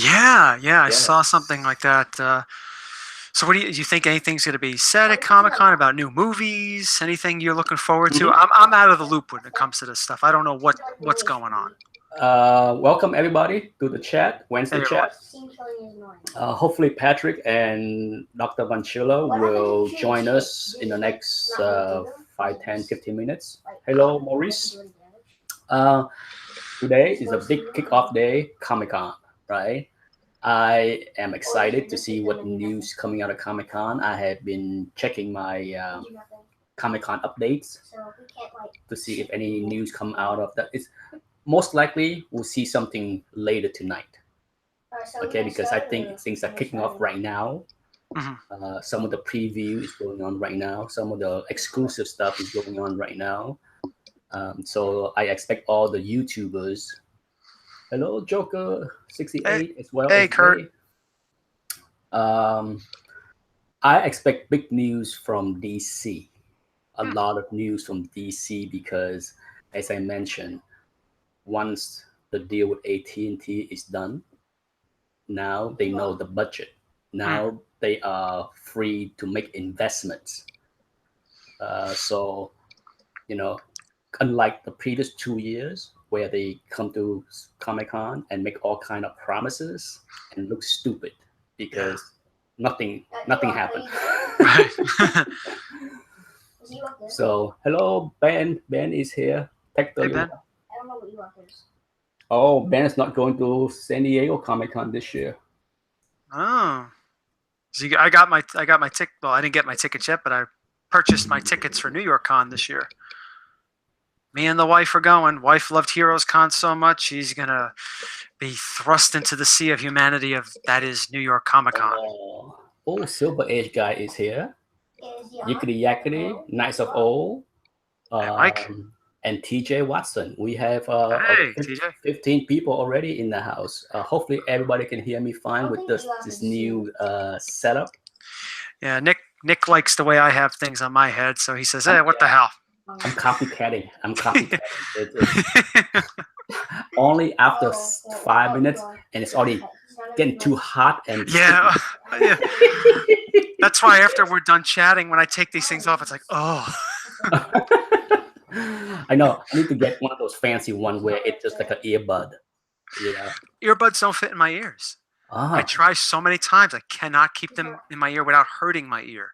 Yeah, I saw something Yes. like that. So, what do you think? Anything's going to be said at Comic Con about new movies? Anything you're looking forward to? Mhm. I'm out of the loop when it comes to this stuff. I don't know what's going on. Welcome everybody to the chat, Wednesday Hey, everyone. chat. Hopefully Patrick and Dr. Vanchilla will join us in the next 5, 10, 15 minutes. Hello, Maurice. Uh, Today is a big kickoff day, Comic Con, right? I am excited to see what news coming out of Comic Con. I have been checking my Comic Con updates to see if any news come out of that. It's most likely we'll see something later tonight. Okay, because I think things are kicking off right now. Hmm. Some of the preview is going on right now. Some of the exclusive stuff is going on right now. So I expect all the YouTubers. Hello, Joker Hey, 68 as well hey, as Kurt. Jay. Um, I expect big news from DC. A Hmm. lot of news from DC because, as I mentioned, once the deal with AT&T is done, now they know the budget. Hmm. Now they are free to make investments. So you know, unlike the previous 2 years where they come to Comic Con and make all kind of promises and look stupid Yeah. because nothing happened. Right. So hello Ben. Ben is here. Hey, Hector, you Ben. want? Oh, Ben is not going to San Diego Comic Con this year. Oh, so I got my ticket. Well, I didn't get my tickets yet, but I purchased my tickets for New York Con this year. Me and the wife are going. Wife loved Heroes Con so much, she's gonna be thrust into the sea of humanity of that is New York Comic Con. Oh, Silver Age guy is here. Yickety Yackety, Knights of Old, Hey, Mike. and TJ Watson. We have Hey, TJ. 15 people already in the house. Hopefully, everybody can hear me fine with this new setup. Yeah, Nick likes the way I have things on my head, so he says, "Hey, what the Yeah, hell?" I'm copycatting. I'm copycatting. It's only after 5 minutes, and it's already getting too hot and Yeah, sticky. yeah. That's why after we're done chatting, when I take these things off, it's like, oh, I know. I need to get one of those fancy ones where it's just like an earbud. Yeah. earbuds don't fit in my ears. I Ah, try so many times, I cannot keep them in my ear without hurting my ear.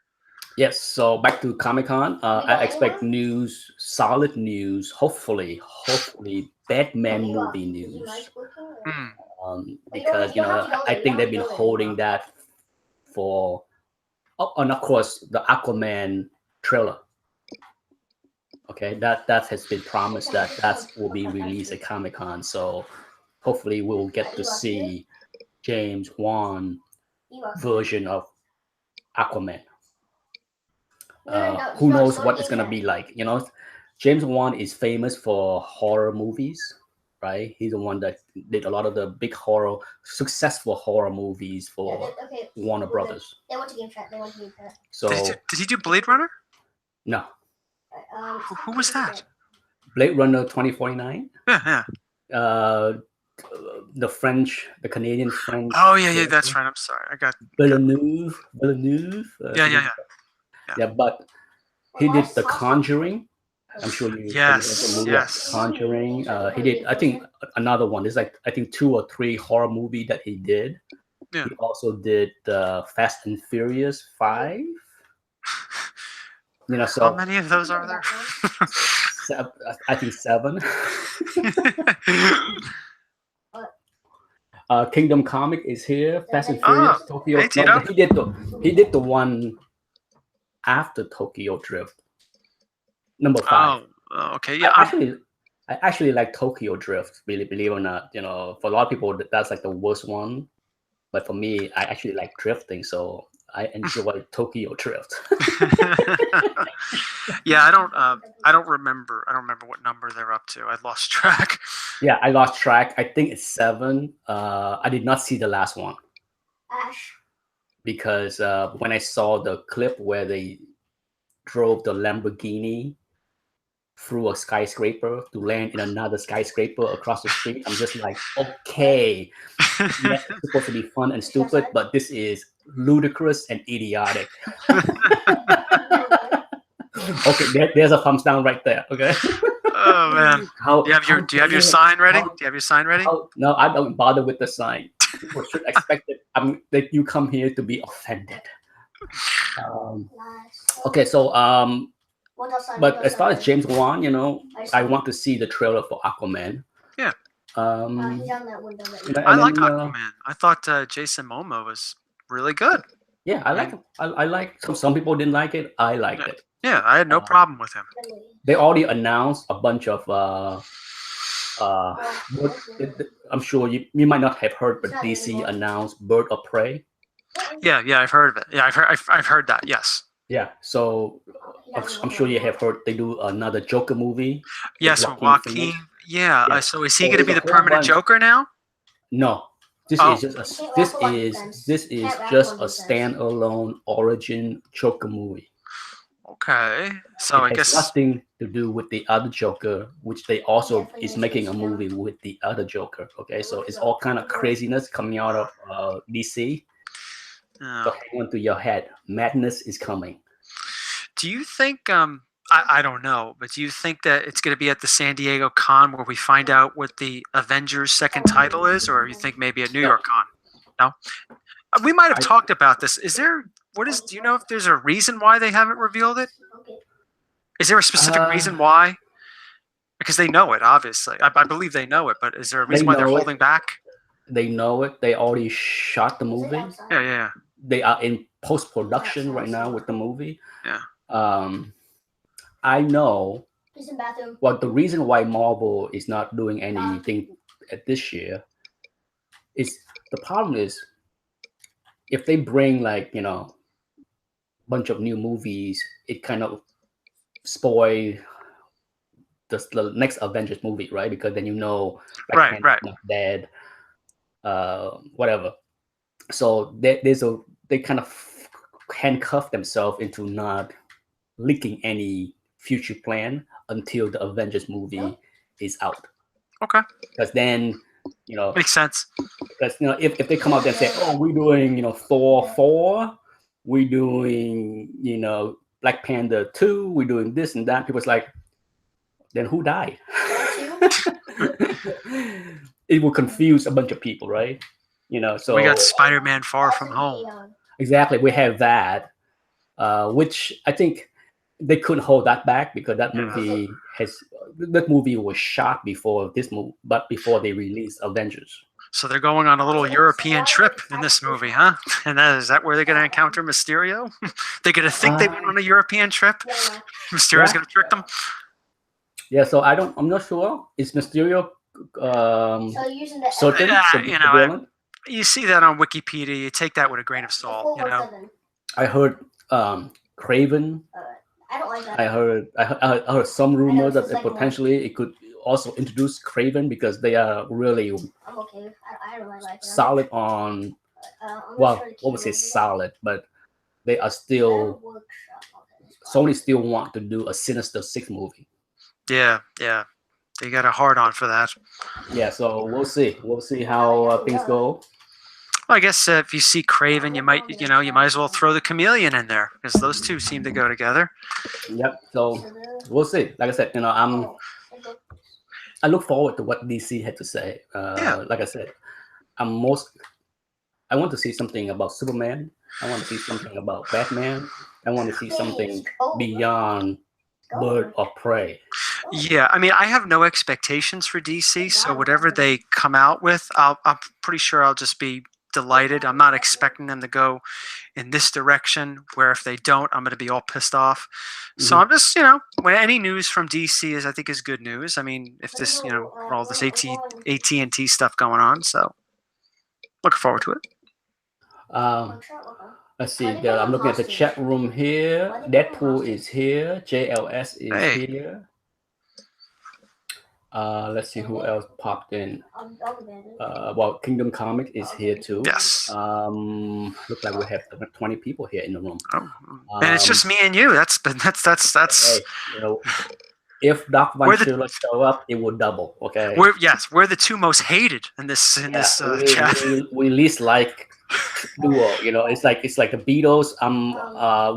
yes. So back to Comic Con. I expect news, solid news. Hopefully, Batman movie news. Mm, Because I think they've been holding that for. Oh, and of course, the Aquaman trailer. Okay, that has been promised that will be released at Comic Con. So hopefully, we'll get to see James Wan version of Aquaman. Who knows what it's gonna be like? James Wan is famous for horror movies, right? He's the one that did a lot of the big horror, successful horror movies for Warner Brothers. So did he do Blade Runner? no, Who was that? Blade Runner 2049. Yeah, yeah. Uh, the Canadian French Oh, yeah, that's director, right. I'm sorry. I got. Villeneuve. I Yeah, yeah, forget. yeah, yeah. Yeah, but he did The Conjuring. I'm sure you familiar with the Yes, movie of The yes. Conjuring. He did, I think, another one. There's like I think 2 or 3 horror movie that he did. Yeah. He also did Fast and Furious 5. How So many of those are there? I think 7. Kingdom Comic is here. Fast and Oh, Furious Tokyo. hey, No, Tito. he did the one after Tokyo Drift, number 5. Oh, okay. I Yeah, actually I actually like Tokyo Drift, really, believe it or not. For a lot of people, that's like the worst one. But for me, I actually like drifting, so I enjoy Tokyo Drift. yeah. I don't remember. I don't remember what number they're up to. I lost track. Yeah, I lost track. I think it's 7. I did not see the last one because when I saw the clip where they drove the Lamborghini through a skyscraper to land in another skyscraper across the street. I'm just like, okay, that's supposed to be fun and stupid, but this is ludicrous and idiotic. Okay, there's a thumbs down right there. Okay. Oh man. Do you have your sign ready? Do you have your sign ready? No, I don't bother with the sign. People should expect it. That you come here to be offended. Okay, so but as far as James Wan, I want to see the trailer for Aquaman. Yeah. I like Aquaman. I thought Jason Momoa was really good. Yeah, I like him. I like. Some people didn't like it. I liked it. Yeah, I had no problem with him. They already announced a bunch of. I'm sure you might not have heard, but DC announced Bird of Prey. Yeah, I've heard of it. Yeah, I've heard that. Yes. Yeah, so I'm sure you have heard they do another Joker movie. Yes, with Joaquin. Yeah. So is he going to be the permanent Joker now? No, this is just a standalone origin Joker movie. Okay, so it has nothing to do with the other Joker, which they also is making a movie with the other Joker. Okay, so it's all kind of craziness coming out of DC. So hang on to your head. Madness is coming. Do you think, I don't know, but do you think that it's going to be at the San Diego Con where we find out what the Avengers second title is, or you think maybe at New York Con? No? We might have talked about this. Do you know if there's a reason why they haven't revealed it? Is there a specific reason why? Because they know it, obviously. I believe they know it, but is there a reason why they're holding back? They know it. They already shot the movie. Yeah. They are in post-production right now with the movie. Yeah. I know. Well, the reason why Marvel is not doing anything at this year is the problem is if they bring bunch of new movies, it kind of spoil the next Avengers movie, right? Because then right, not dead, whatever. So they kind of handcuff themselves into not leaking any future plan until the Avengers movie is out. Okay. Because then makes sense. Because if they come out and say, "Oh, we're doing Thor 4, we're doing Black Panther 2, we're doing this and that," people's like, then who died? It will confuse a bunch of people, right? So we got Spider-Man Far From Home. Exactly, we have that, which I think they couldn't hold that back because that movie was shot before this movie, but before they released Avengers. So they're going on a little European trip in this movie, huh? And is that where they're going to encounter Mysterio? They're going to think they went on a European trip? Mysterio's going to trick them? Yeah, so I'm not sure. Is Mysterio certain? You see that on Wikipedia. You take that with a grain of salt, I heard Craven. I don't like that. I heard some rumors that potentially it could also introduce Craven because they are really I'm okay. I don't like that. Solid on. Well, I would say solid, but they are still. Sony still want to do a Sinister Six movie. Yeah. They got a hard on for that. Yeah, so we'll see. We'll see how things go. Well, I guess if you see Craven, you might as well throw the Chameleon in there because those two seem to go together. Yep. So we'll see. Like I said, I look forward to what DC had to say. Like I said, I want to see something about Superman. I want to see something about Batman. I want to see something beyond Bird of Prey. Yeah, I mean, I have no expectations for DC, so whatever they come out with, I'm pretty sure I'll just be delighted. I'm not expecting them to go in this direction, where if they don't, I'm going to be all pissed off. So I'm just, when any news from DC I think is good news. I mean, if this, all this AT&T stuff going on, so looking forward to it. Let's see. I'm looking at the chat room here. Deadpool is here. JLS is here. Let's see who else popped in. Well, Kingdom Comics is here too. Yes. Looks like we have 20 people here in the room. And it's just me and you. That's. Hey, If Doc Von We're the- Schiller show up, it will double. Okay. we're the two most hated in this chat. we least like duo. You know, it's like the Beatles.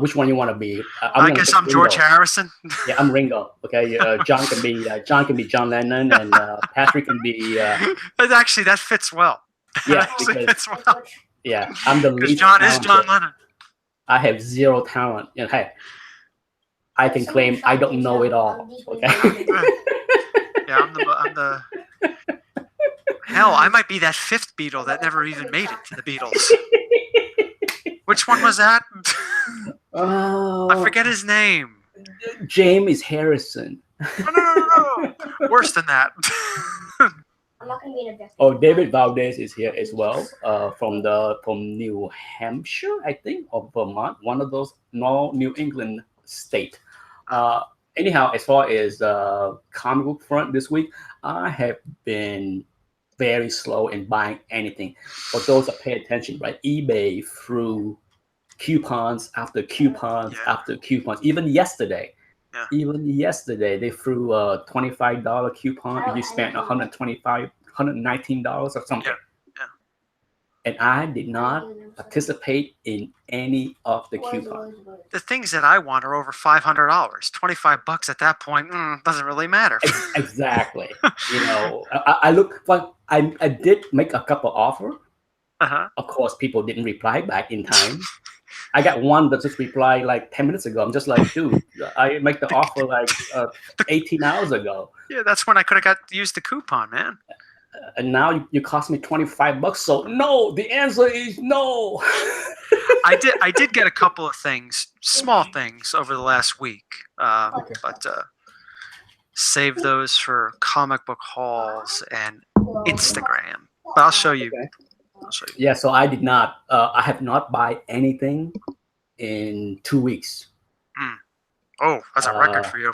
Which one you want to be? I guess I'm George Harrison. Yeah, I'm Ringo. Okay, John can be John Lennon, and Patrick can be. Actually, that fits well. Yeah, That actually because- fits well. Yeah, I'm the Because least. John is John talented. Lennon. I have zero talent. And hey, I can claim I don't know it all. Okay. Yeah, I'm the. Hell, I might be that fifth Beatle that never even made it to the Beatles. Which one was that? Oh, I forget his name. James Harrison. No. Worse than that. I'm not gonna be an objective. Oh, David Valdez is here as well, from New Hampshire, I think, or Vermont, one of those New England state. Anyhow, as far as comic book front this week, I have been very slow in buying anything. For those that pay attention, right? eBay threw coupons after coupons after coupons. Even yesterday, they threw a $25 coupon if you spent $119 or something. Yeah. And I did not participate in any of the coupons. The things that I want are over $500. $25 at that point doesn't really matter. Exactly. You know, I look. Well, I did make a couple offers. Uh-huh. Of course, people didn't reply back in time. I got one that just replied like 10 minutes ago. I'm just like, dude, I make the offer like 18 hours ago. Yeah, that's when I could have used the coupon, man. And now you cost me $25. So no, the answer is no. I did get a couple of things, small things, over the last week, but save those for comic book hauls and Instagram. But I'll show you. Okay. I'll show you. Yeah, so I did not. I have not buy anything in 2 weeks. Oh, that's a record for you.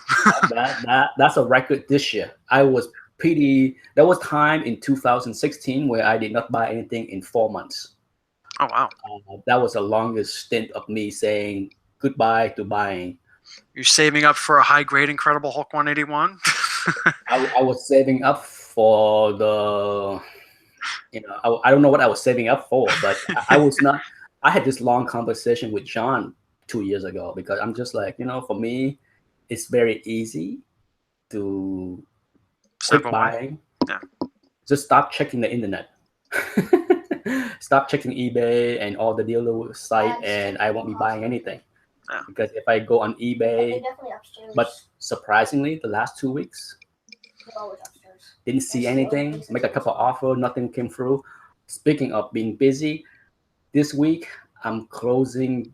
That's a record this year. There was time in 2016 where I did not buy anything in 4 months. Oh wow! That was the longest stint of me saying goodbye to buying. You're saving up for a high grade Incredible Hulk 181. I was saving up for the, I don't know what I was saving up for, but I was not. I had this long conversation with John 2 years ago because I'm just like, for me, it's very easy to quit buying. Yeah. Just stop checking the internet. Stop checking eBay and all the dealer site, and I won't be buying anything. Yeah. Because if I go on eBay, upstairs. but surprisingly, the last 2 weeks, They're always upstairs. didn't see anything. Make a couple offer, nothing came through. Speaking of being busy, this week I'm closing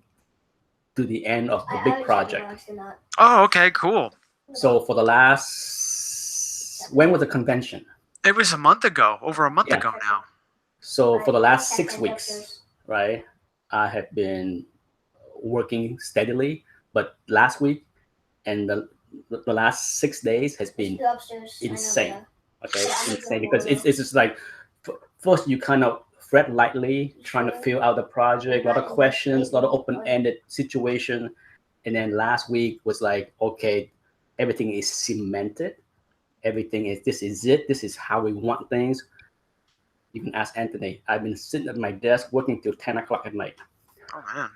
to the end of the big project. Oh, okay, cool. So for the last, when was the convention? It was a month ago, over a month Yeah. ago now. So for the last 6 weeks, right, I have been working steadily. But last week and the last 6 days has been insane. Okay, Yeah, insane because it's just like first you kind of fret lightly, trying to fill out the project, a lot of questions, a lot of open-ended situation, and then last week was like, okay, everything is cemented. Everything is this is it. This is how we want things. You can ask Anthony. I've been sitting at my desk working till 10 o'clock at night. Oh man,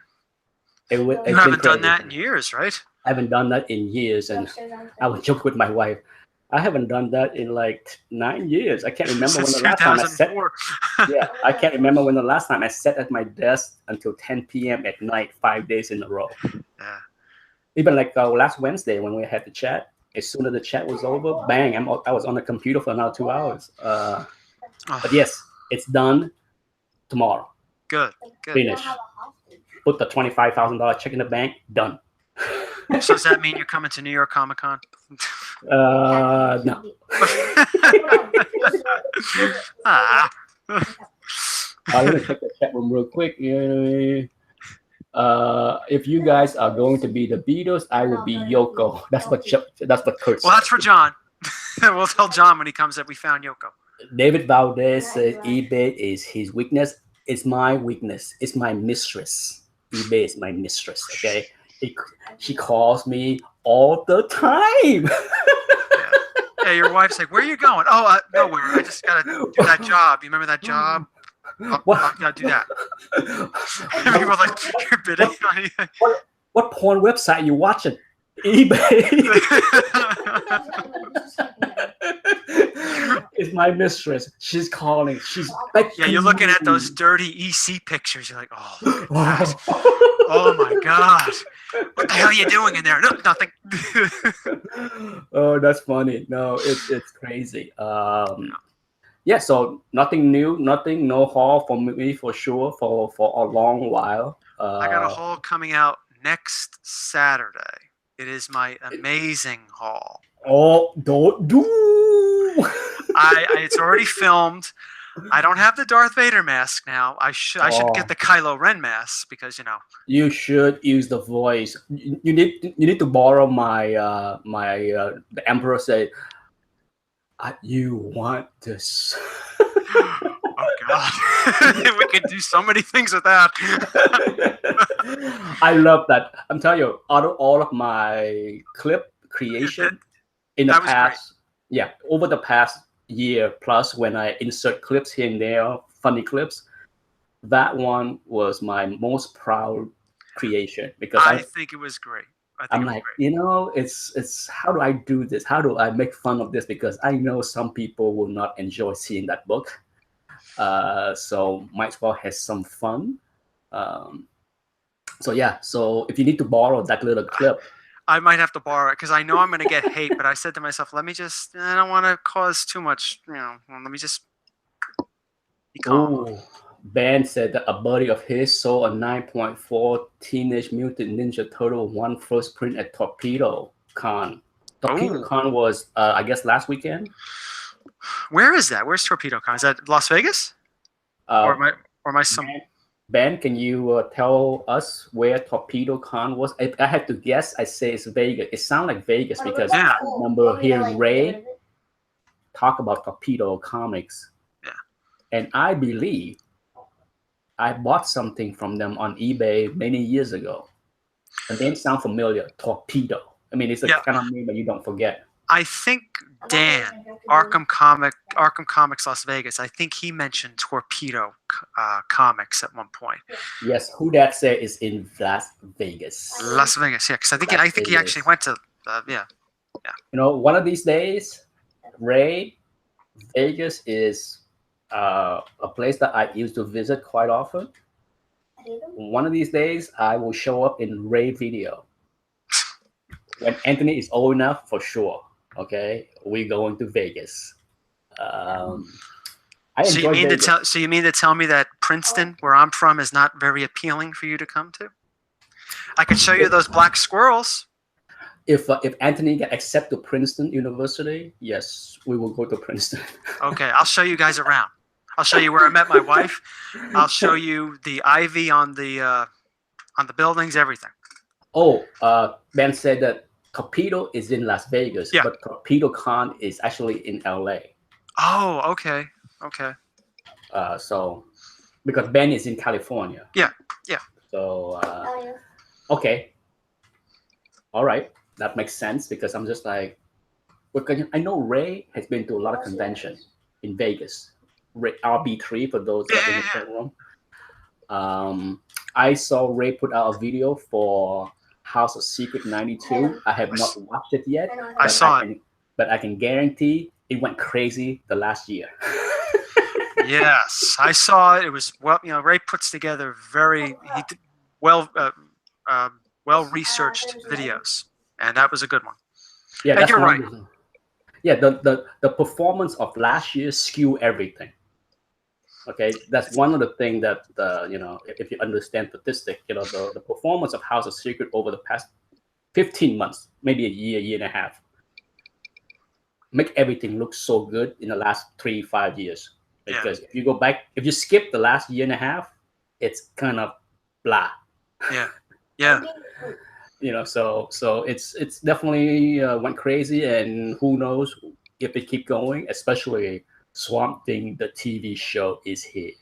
It's you been haven't done crazy. that in years, right? I haven't done that in years, and I would joke with my wife. I haven't done that in like 9 years. I can't remember when Since the last time I sat. 2004. Yeah, I can't remember when the last time I sat at my desk until 10 p.m. at night, 5 days in a row. Yeah. Even like last Wednesday when we had the chat, as soon as the chat was over, bang, I was on the computer for another 2 hours. Oh, But yes, it's done tomorrow. good. Finish. Put the $25,000 check in the bank, done. So does that mean you're coming to New York Comic Con? No. Ah. Let me check the chat room real quick. If you guys are going to be the Beatles, I will be Yoko. That's what Kurt said. Well, that's for John. We'll tell John when he comes that we found Yoko. David Valdez says eBay is his weakness. It's my weakness. It's my mistress. eBay is my mistress. Okay, she calls me all the time. Yeah, your wife's like, "Where are you going?" Oh, nowhere. I just gotta do that job. You remember that job? I gotta do that. People are like, "You're bidding on anything." What porn website you watching? eBay. It's my mistress. She's calling. She's begging. Yeah, you're looking at those dirty EC pictures. You're like, "Oh, look at that. Oh my God. What the hell are you doing in there?" No, nothing. Oh, that's funny. No, it's crazy. Yeah, so nothing new, no haul for me for sure for a long while. I got a haul coming out next Saturday. It is my amazing haul. Oh, don't do. It's already filmed. I don't have the Darth Vader mask now. I should get the Kylo Ren mask because you should use the voice. You need to borrow my the Emperor said, "You want this." Oh God, we could do so many things with that. I love that. I'm telling you, out of all of my clip creation in the past, over the past year plus, when I insert clips here and there, funny clips, that one was my most proud creation because I think it was great. I'm like, it's how do I do this? How do I make fun of this? Because I know some people will not enjoy seeing that book. So might as well have some fun. So if you need to borrow that little clip, I might have to borrow it because I know I'm going to get hate. But I said to myself, I don't want to cause too much. Let me just be calm. Ooh, Ben said that a buddy of his saw a 9.4 Teenage Mutant Ninja Turtle 1 first print at Torpedo Con. Torpedo Con was, I guess, last weekend. Where is that? Where's Torpedo Con? Is that Las Vegas? Or am I some? Ben, can you tell us where Torpedo Con was? I had to guess. I say it's Vegas. It sounds like Vegas because I remember hearing Ray talk about Torpedo Comics. Yeah. And I believe I bought something from them on eBay many years ago. The name sounds familiar. Torpedo. I mean, it's a kind of name that you don't forget. I think Dan, Arkham Comics Las Vegas, I think he mentioned Torpedo Comics at one point. Yes, who that said is in Las Vegas. Las Vegas, yeah, because I think he actually went to, yeah. One of these days, Ray, Vegas is a place that I used to visit quite often. One of these days, I will show up in Ray video. When Anthony is old enough, for sure. Okay, we're going to Vegas. So you mean to tell me that Princeton, where I'm from, is not very appealing for you to come to? I could show you those black squirrels. If Anthony get accepted to Princeton University, yes, we will go to Princeton. Okay, I'll show you guys around. I'll show you where I met my wife. I'll show you the ivy on the buildings, everything. Oh, Ben said that Torpedo is in Las Vegas, but Torpedo Con is actually in LA. Oh, okay. So, because Ben is in California. Yeah. So, okay. All right. That makes sense because I'm just like, I know Ray has been to a lot of conventions in Vegas. Ray, RB3 for those that are in the chat room. I saw Ray put out a video for House of Secret 92. I have not watched it yet. I saw it. But I can guarantee it went crazy the last year. Yes, I saw it. It was Ray puts together well researched videos, and that was a good one. Yeah, and you're right. Yeah, the performance of last year skew everything. Okay, that's one of the things that if you understand statistics, the performance of House of Secret over the past 15 months, maybe a year and a half, make everything look so good in the last 3-5 years. Because if you go back, if you skip the last year and a half, it's kind of blah. Yeah. So it's definitely went crazy, and who knows if it keep going, especially Swamp Thing, the TV show, is here.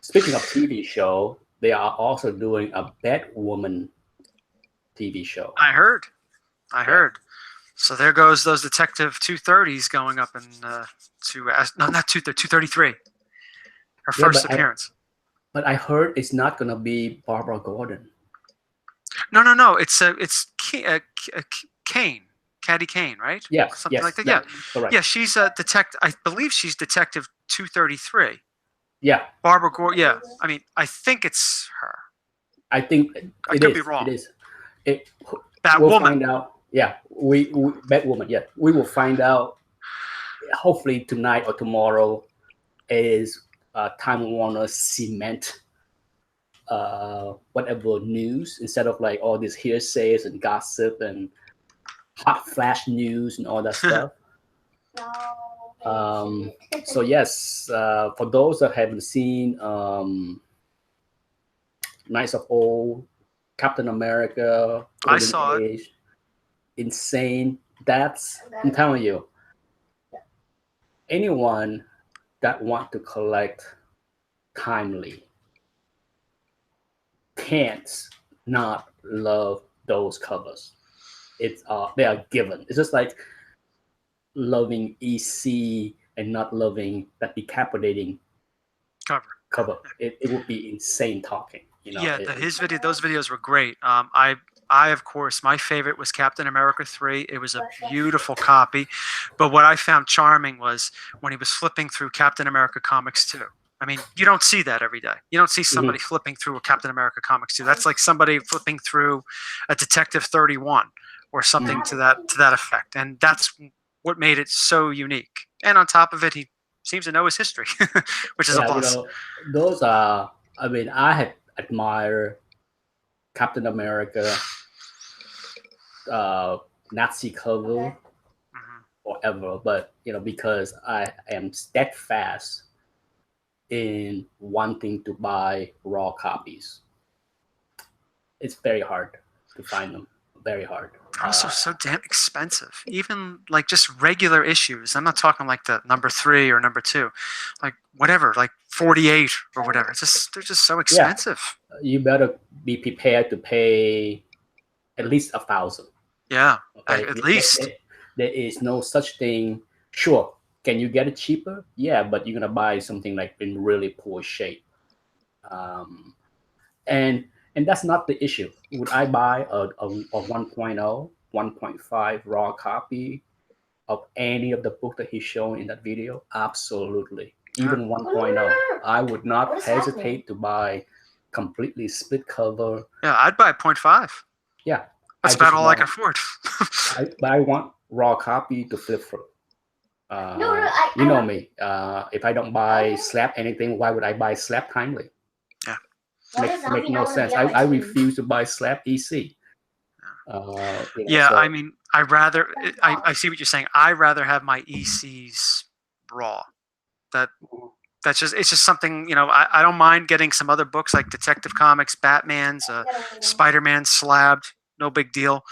Speaking of TV show, they are also doing a Batwoman TV show. I heard. So there goes those Detective 230s going up in no, not 233. Her Yeah, first appearance. but I heard it's not gonna be Barbara Gordon. No. It's Kane, Caddy Kane, right? Yes, Something yes, like that. Yeah, correct. yeah. She's a detective. I believe she's Detective 233. Yeah, Barbara Gordon. Yeah, I mean, I think it's her. I think I it could is. be wrong. It is. It. That We'll woman. find out. Yeah, we Batwoman. Yeah, we will find out. Hopefully tonight or tomorrow. Is Time Warner cement whatever news instead of like all these hearsays and gossip and hot flash news and all that stuff. So yes, for those that haven't seen Knights of Old, Captain America, I saw Age, insane. I'm telling you, anyone that want to collect timely can't not love those covers. It's they are given. It's just like loving EC and not loving that decapitating cover. It would be insane talking. You know. Yeah, those videos were great. I of course, my favorite was Captain America 3. It was a beautiful copy, but what I found charming was when he was flipping through Captain America comics 2. I mean, you don't see that every day. You don't see somebody flipping through a Captain America comics 2. That's like somebody flipping through a Detective 31 or something to that effect, and that's what made it so unique. And on top of it, he seems to know his history, which is a plus. You know, those are. I mean, I had admired Captain America Nazi cover forever, but you know, because I am steadfast in wanting to buy raw copies, it's very hard to find them. Very hard. They're also so damn expensive. Even like just regular issues. I'm not talking like the number 3 or number 2, like whatever, like 48 or whatever. They're just so expensive. Yeah. You better be prepared to pay at least 1,000. Yeah, okay? At least. There is no such thing. Sure, can you get it cheaper? Yeah, but you're gonna buy something like in really poor shape. And that's not the issue. Would I buy a 1.0, 1.5 raw copy of any of the book that he's showing in that video? Absolutely. Even 1.0. I would not hesitate to buy completely split cover. Yeah, I'd buy 0.5. Yeah. That's about all I can afford. But I want raw copy to flip through. You know me. If I don't buy slap anything, why would I buy slap timely? Make no sense. I refuse to buy slap EC. Yeah, so, I mean, I see what you're saying. I rather have my ECs raw. It's just something, you know, I don't mind getting some other books like Detective Comics, Batman's, Spider-Man slabbed, no big deal.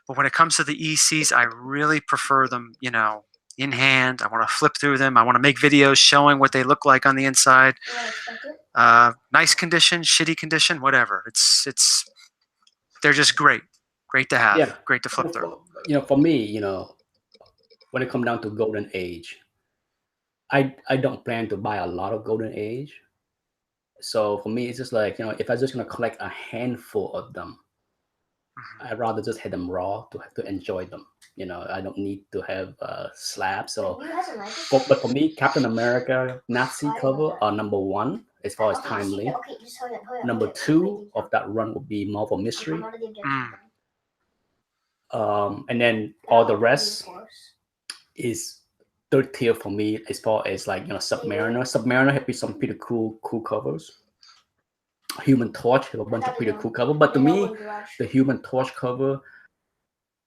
But when it comes to the ECs, I really prefer them, you know, in hand. I want to flip through them. I want to make videos showing what they look like on the inside. Nice condition, shitty condition, whatever. They're just great to have, great to flip through. You know, for me, you know, when it comes down to Golden Age, I don't plan to buy a lot of Golden Age. So for me, it's just like, you know, if I'm just gonna collect a handful of them, I'd rather just have them raw to enjoy them. You know, I don't need to have slabs. So, but for me, Captain America Nazi cover are number 1 as far as timely. Number 2 of that run would be Marvel Mystery. And then all the rest is third tier for me as far as like, you know, Submariner. Submariner have some pretty cool covers. Human Torch have a bunch of pretty cool cover, but to me, the Human Torch cover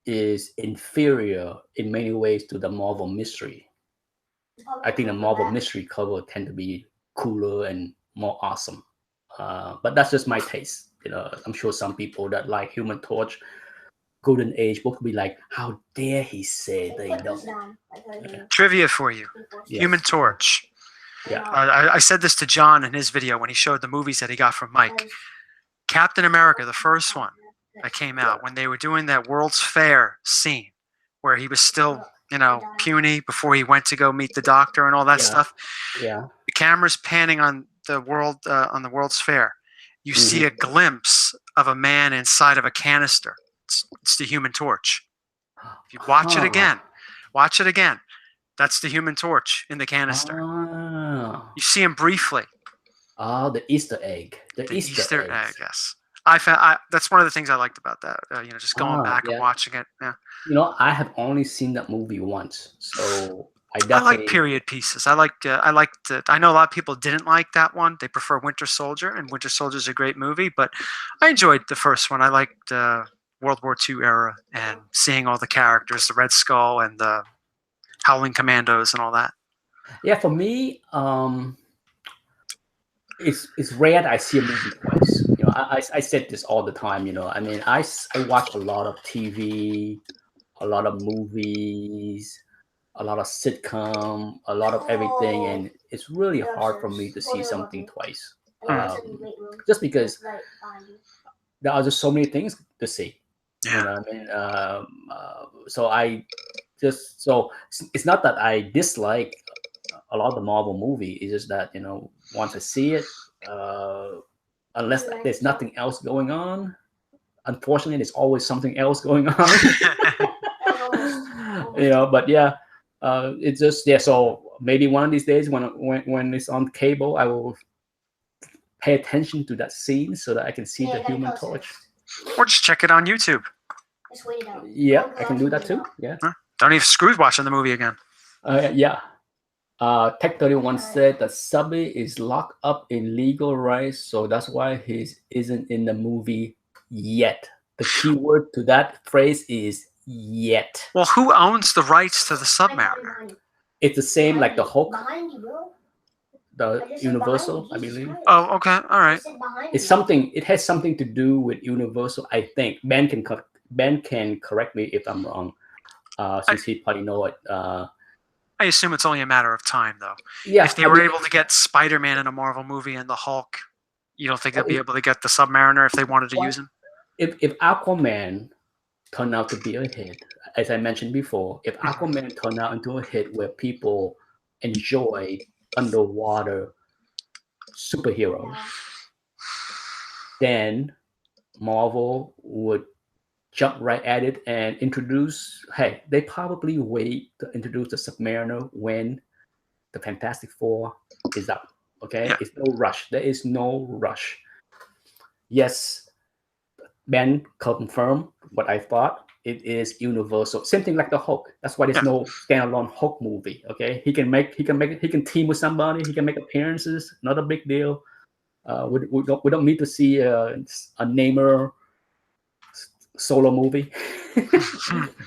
is inferior in many ways to the Marvel Mystery. I think the Marvel Mystery cover tend to be cooler and more awesome. But that's just my taste. You know, I'm sure some people that like Human Torch, Golden Age book will be like, how dare he say they don't. Trivia for you. Yes. Human Torch. Yeah. I said this to John in his video when he showed the movies that he got from Mike. Captain America, the first one that came out, when they were doing that World's Fair scene where he was still, puny before he went to go meet the doctor and all that Yeah. stuff. Yeah. The camera's panning on the World's Fair. You see a glimpse of a man inside of a canister. It's the Human Torch. If you watch it again. That's the Human Torch in the canister. Ah. You see him briefly. Oh, the Easter egg. The Easter egg. eggs. Yes. That's one of the things I liked about that. Just going back and watching it. Yeah. I have only seen that movie once, so I I definitely like period pieces. I know a lot of people didn't like that one. They prefer Winter Soldier, and Winter Soldier is a great movie, but I enjoyed the first one. I liked World War II era and seeing all the characters, the Red Skull and the Howling Commandos and all that. Yeah, for me, it's rare that I see a movie twice. I said this all the time. I mean, I watch a lot of TV, a lot of movies, a lot of sitcom, a lot of everything, and it's really hard for me to see something twice. Just because there are just so many things to see. Yeah. So it's not that I dislike a lot of the Marvel movie. It's just that once I see it, unless there's nothing else going on, unfortunately, there's always something else going on. But yeah, it's just So maybe one of these days, when it's on cable, I will pay attention to that scene so that I can see the Human Torch. Or just check it on YouTube. Just wait it out. Yeah, I can do that too. Yeah. Don't even screw watching the movie again. Yeah. Tech 31 said that Subby is locked up in legal rights, so that's why he isn't in the movie yet. The key word to that phrase is yet. Well, who owns the rights to the Submariner? It's the same like the Hulk, Behind you, bro. the Universal, I believe. Oh, okay, all right. It's something. It has something to do with Universal, I think. Ben can correct me if I'm wrong, since he probably know it. I assume it's only a matter of time, though. Yeah. If they were able to get Spider-Man in a Marvel movie and the Hulk, you don't think they'll be able to get the Submariner if they wanted to use him? If Aquaman turned out to be a hit, as I mentioned before, if Aquaman turned out into a hit where people enjoy underwater superheroes, then Marvel would jump right at it and introduce. Hey, they probably wait to introduce the Submariner when the Fantastic Four is out. Okay, Yeah. It's no rush. There is no rush. Yes, Ben confirmed what I thought. It is Universal. Same thing like the Hulk. That's why there's no standalone Hulk movie. Okay, he can team with somebody. He can make appearances. Not a big deal. We don't need to see a Namor solo movie.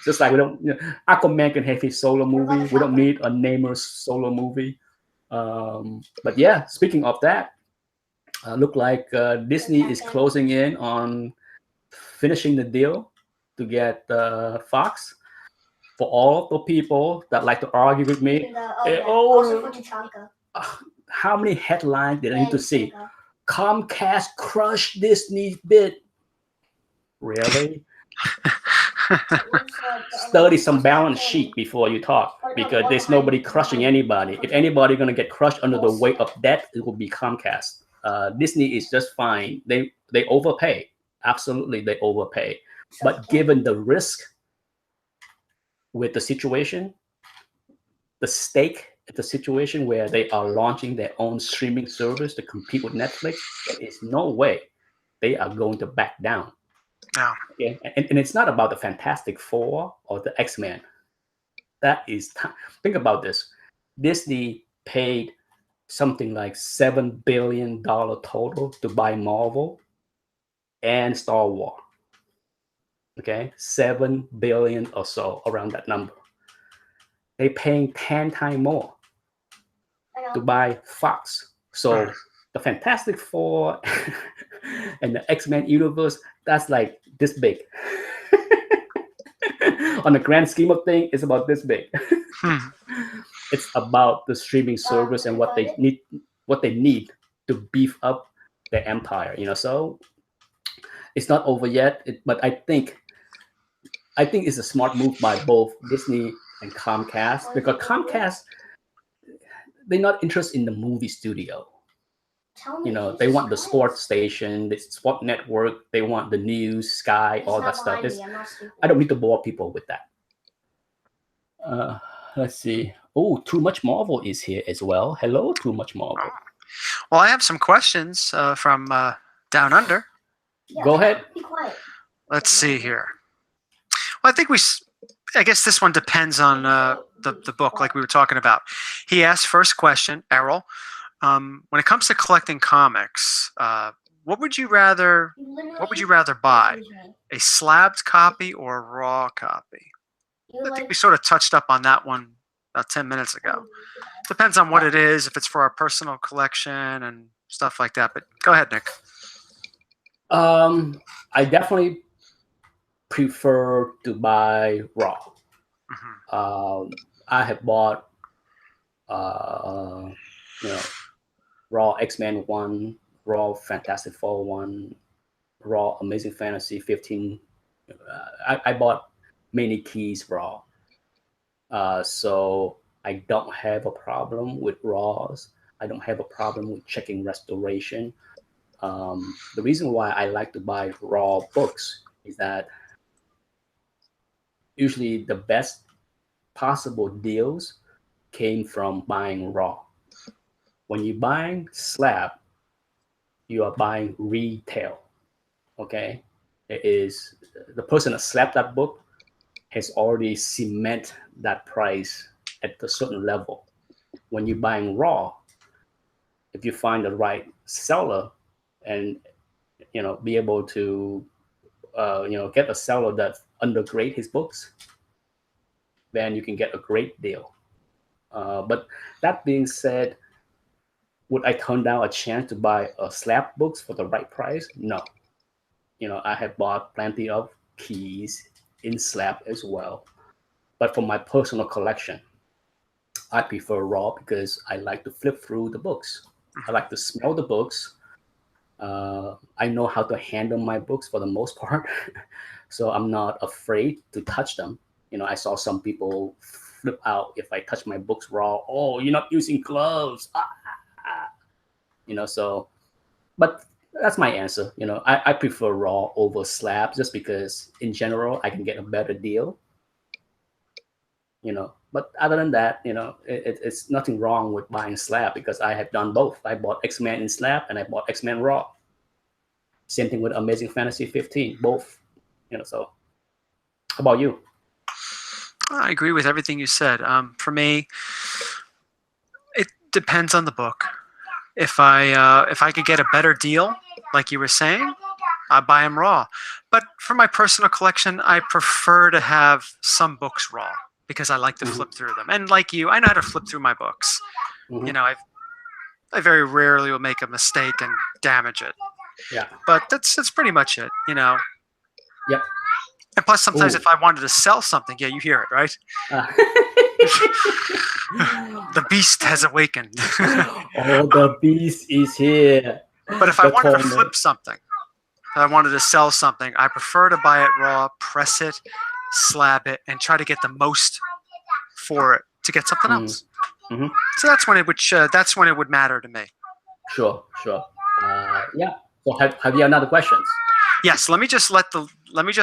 Just like we don't. Aquaman can have his solo movie. We don't need a Namor solo movie. But yeah, speaking of that, look like Disney is closing in on finishing the deal to get Fox. For all the people that like to argue with me, Also for T'Chaka. how many headlines did I need to see? Comcast crushed Disney's bid. Really? Study some balance sheet before you talk, because there's nobody crushing anybody. If anybody gonna get crushed under the weight of debt, it will be Comcast. Disney is just fine. They overpay. Absolutely, they overpay. But given the risk with the situation, the stake at the situation where they are launching their own streaming service to compete with Netflix, there is no way they are going to back down. No. Okay? And it's not about the Fantastic Four or the X-Men. That is, think about this. Disney paid something like $7 billion total to buy Marvel and Star Wars. Okay, 7 billion or so, around that number. They're paying 10 times more to buy Fox. So the Fantastic Four and the X-Men universe, that's like this big. On the grand scheme of things, it's about this big. It's about the streaming service and what they need to beef up their empire. So it's not over yet, but I think I think it's a smart move by both Disney and Comcast, because Comcast, they're not interested in the movie studio. Tell me. They want the sports station, the sport network, they want the news, Sky, all that stuff. I don't need to bore people with that. Let's see. Oh, Too Much Marvel is here as well. Hello, Too Much Marvel. Well, I have some questions from Down Under. Go ahead. Be quiet. Let's see here. Well, I guess this one depends on the book, like we were talking about. He asked first question, Errol. When it comes to collecting comics, what would you rather buy? A slabbed copy or a raw copy? I think we sort of touched up on that one about 10 minutes ago. Depends on what it is, if it's for our personal collection and stuff like that. But go ahead, Nick. I definitely prefer to buy raw. I have bought, raw X-Men 1, raw Fantastic Four 1, raw Amazing Fantasy 15. I bought many keys raw. So I don't have a problem with raws. I don't have a problem with checking restoration. The reason why I like to buy raw books is that usually the best possible deals came from buying raw. When you're buying slab, you are buying retail. Okay, it is the person that slapped that book has already cement that price at a certain level. When you're buying raw, if you find the right seller and be able to get a seller that undergrade his books, then you can get a great deal. But that being said, would I turn down a chance to buy a slab books for the right price? No. I have bought plenty of keys in slab as well. But for my personal collection, I prefer raw because I like to flip through the books. I like to smell the books. I know how to handle my books for the most part. So I'm not afraid to touch them. I saw some people flip out if I touch my books raw. Oh, you're not using gloves. So, but that's my answer. I prefer raw over slab just because in general, I can get a better deal. But other than that, it's nothing wrong with buying slab because I have done both. I bought X-Men in slab and I bought X-Men raw. Same thing with Amazing Fantasy 15, both. So how about you? I agree with everything you said. For me, it depends on the book. If I could get a better deal, like you were saying, I buy them raw. But for my personal collection, I prefer to have some books raw because I like to flip through them. And like you, I know how to flip through my books. I very rarely will make a mistake and damage it. Yeah. But that's pretty much it. Yep. And plus, sometimes if I wanted to sell something, yeah, you hear it, right? The beast has awakened. Oh, the beast is here. But if I wanted to flip something, if I wanted to sell something, I prefer to buy it raw, press it, slab it, and try to get the most for it to get something else. So that's when it would matter to me. Sure. Yeah. So have you another questions? Yes. Let me let me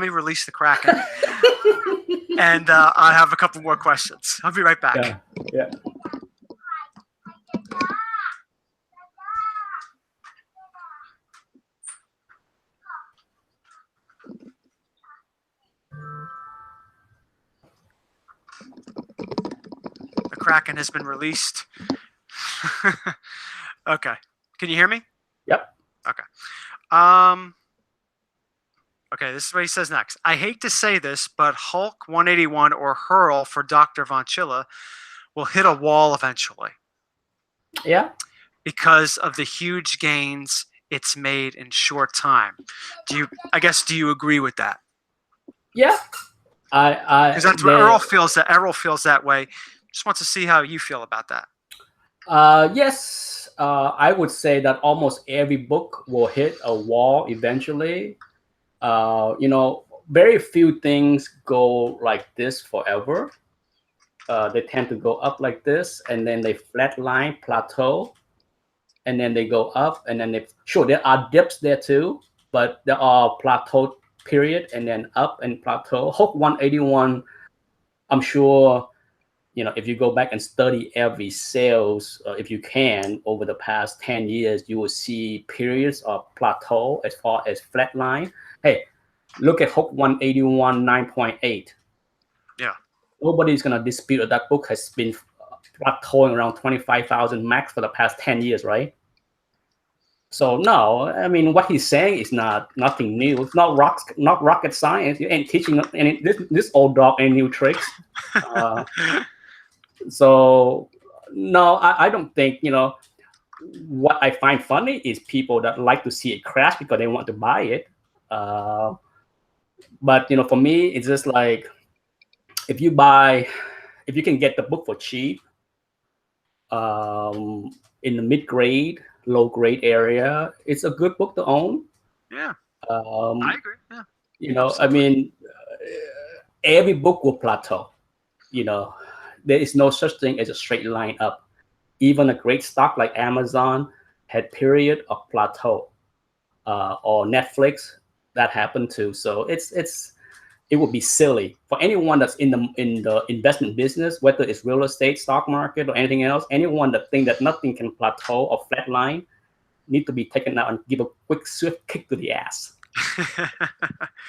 release the Kraken. And I have a couple more questions. I'll be right back. Yeah. The Kraken has been released. Okay. Can you hear me? Yep. Okay. Okay, this is what he says next. I hate to say this, but Hulk 181 or Hurl for Dr. Von Chilla will hit a wall eventually. Yeah. Because of the huge gains it's made in short time. Do you agree with that? Yeah. Because that's what Errol feels that. Errol feels that way. Just wants to see how you feel about that. Yes. I would say that almost every book will hit a wall eventually. You know, very few things go like this forever. They tend to go up like this, and then they flatline, plateau, and then they go up, and then sure, there are dips there too, but there are plateau period, and then up and plateau. Hook 181, I'm sure, you know, if you go back and study every sales, if you can, over the past 10 years, you will see periods of plateau as far as flatline. Hey, look at Hook 181 9.8. Yeah. Nobody's going to dispute that that book has been plateauing around 25,000 max for the past 10 years, right? So no, I mean, what he's saying is nothing new. It's not rocket science. You ain't teaching any this old dog any new tricks. So no, I don't think, you know, what I find funny is people that like to see it crash because they want to buy it. But you know, for me, it's just like if you can get the book for cheap, in the mid-grade, low-grade area, it's a good book to own. Yeah, I agree. Yeah, you know, absolutely. I mean, every book will plateau. You know, there is no such thing as a straight line up. Even a great stock like Amazon had period of plateau, or Netflix that happened too. So it would be silly for anyone that's in the investment business, whether it's real estate, stock market, or anything else. Anyone that think that nothing can plateau or flatline need to be taken out and give a quick swift kick to the ass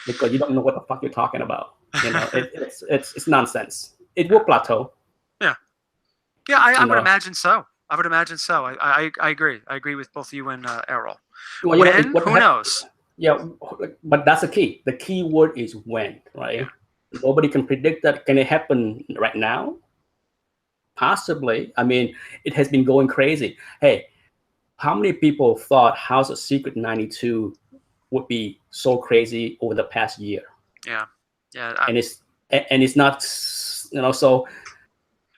because you don't know what the fuck you're talking about. You know, it's nonsense. It will plateau. Yeah, I would imagine so. I would imagine so. I agree. I agree with both you and Errol. Well, when? Who knows? Yeah, but that's the key. The key word is when, right? Yeah. Nobody can predict that. Can it happen right now? Possibly. I mean, it has been going crazy. Hey, how many people thought House of Secret 92 would be so crazy over the past year? Yeah. And it's not, you know, so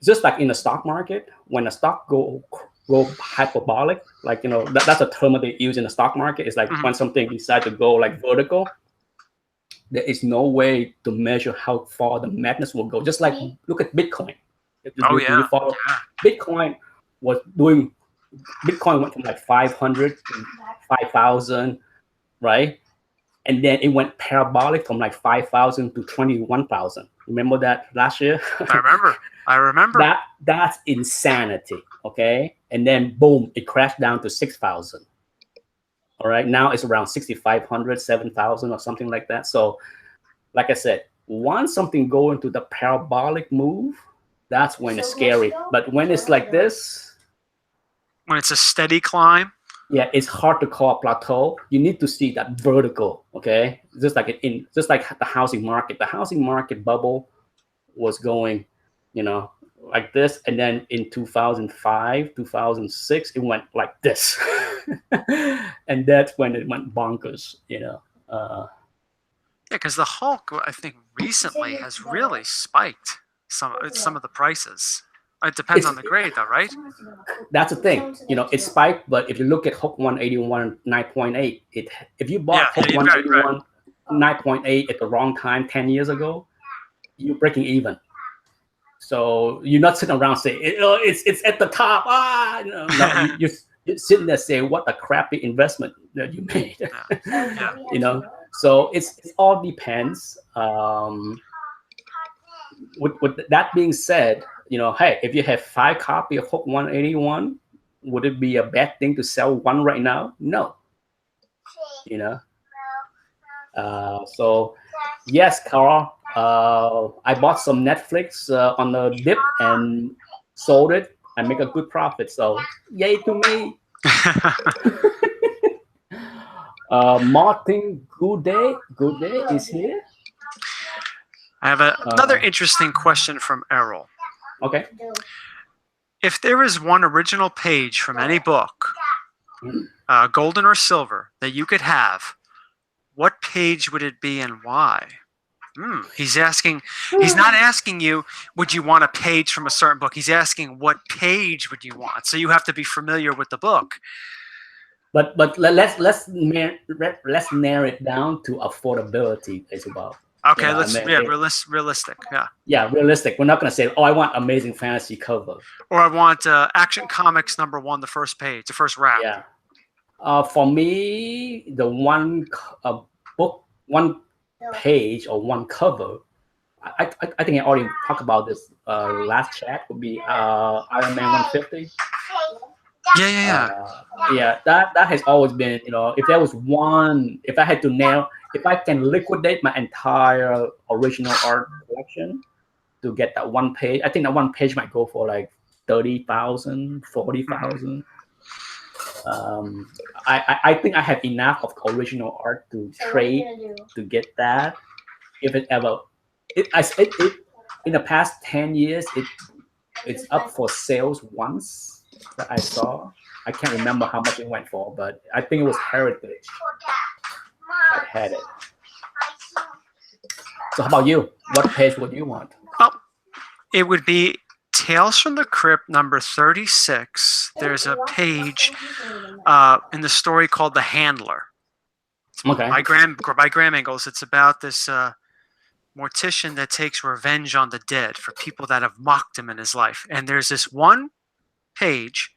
just like in the stock market, when the stock go hyperbolic, like, you know, that's a term that they use in the stock market. It's like when something decides to go like vertical, there is no way to measure how far the madness will go. Just like look at Bitcoin. Bitcoin went from like 500 to 5,000, right? And then it went parabolic from like 5,000 to 21,000. Remember that last year? I remember. That's insanity, okay? And then boom, it crashed down to 6,000. All right, now it's around 6,500, 7,000 or something like that. So, like I said, once something go into the parabolic move, that's when it's scary. But when it's like this, when it's a steady climb, yeah, it's hard to call a plateau. You need to see that vertical, okay? Just like the housing market. The housing market bubble was going, you know, like this, and then in 2005, 2006, it went like this, and that's when it went bonkers, you know. Yeah, because the Hulk, I think, recently has really spiked some of the prices. It depends on the grade, though, right? That's the thing. You know, it spiked, but if you look at Hook 181 9.8, if you bought Hook 181 9.8 at the wrong time 10 years ago, you're breaking even. So you're not sitting around saying, it's at the top. No, you're sitting there saying, what a crappy investment that you made. Yeah. You know, so it all depends. With that being said, you know, hey, if you have 5 copies of Hook 181, would it be a bad thing to sell one right now? No. You know. So yes, Carl, I bought some Netflix on the dip and sold it. I make a good profit. So yay to me. Martin Goudet is here. I have another interesting question from Errol. Okay. If there is one original page from any book, golden or silver, that you could have, what page would it be and why? He's asking. He's not asking you, would you want a page from a certain book? He's asking, what page would you want? So you have to be familiar with the book. let's narrow it down to affordability as well. Okay, I let's mean, realistic. Yeah. yeah, realistic. We're not gonna say, oh, I want Amazing Fantasy cover. Or I want Action Comics #1, the first page, the first wrap. Yeah. For me, the book, one page or one cover. I think I already talked about this last chat. Would be Iron Man 150. Yeah. That has always been, if there was one, if I had to if I can liquidate my entire original art collection to get that one page, I think that one page might go for like 30,000, 40,000. I think I have enough of original art to trade to get that. If it ever, it in the past 10 years, it's up for sales once that I saw. I can't remember how much it went for, but I think it was Heritage that had it. So how about you? What page would you want? Oh, it would be Tales from the Crypt #36. There's a page in the story called The Handler. Okay. By Graham Ingles. It's about this mortician that takes revenge on the dead for people that have mocked him in his life. And there's this one page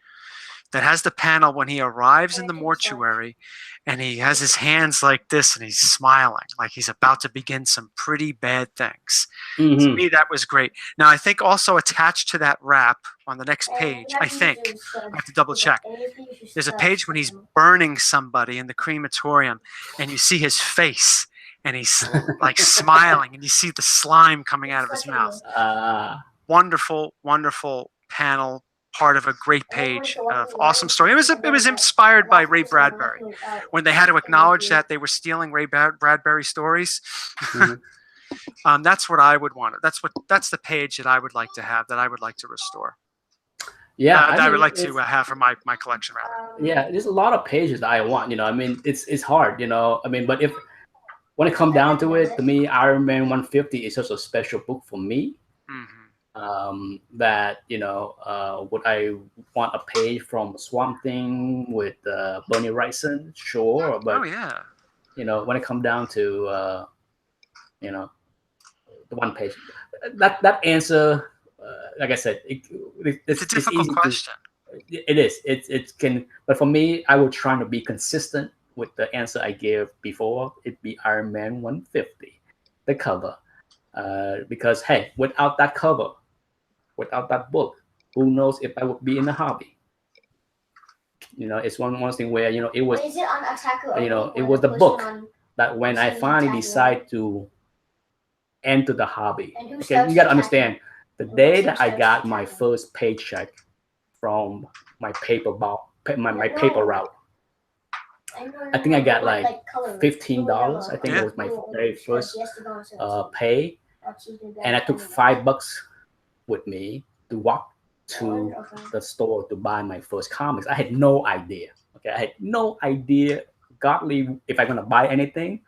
that has the panel when he arrives in the mortuary and he has his hands like this and he's smiling like he's about to begin some pretty bad things. Mm-hmm. To me, that was great. Now, I think also attached to that wrap on the next page, I think, I have to double check, there's a page when he's burning somebody in the crematorium and you see his face and he's like smiling and you see the slime coming out of his mouth. Wonderful, wonderful panel. Part of a great page of awesome story. It was inspired by Ray Bradbury when they had to acknowledge that they were stealing Ray Bradbury stories. Mm-hmm. That's what I would want. That's the page that I would like to have, that I would like to restore. Yeah, I would like to have for my collection rather. Yeah, there's a lot of pages that I want. I mean, it's hard. I mean, but when it comes down to it, to me, Iron Man 150 is just a special book for me. Mm-hmm. That would I want a page from Swamp Thing with Bernie Wrightson? Sure, but when it comes down to the one page, that answer, like I said, it's a difficult question. It is. It can, but for me, I was trying to be consistent with the answer I gave before. It'd be Iron Man 150, the cover, because hey, without that cover, without that book, who knows if I would be in the hobby? It's one thing where it was. Is it on Attacker? It was the book that when I finally decide to enter the hobby. Okay, you gotta understand. The day that I got my first paycheck from my paper route, I think I got like $15. I think it was my very first pay, and I took $5 with me to walk to the store to buy my first comics. I had no idea. Okay, I had no idea, godly, if I'm gonna buy anything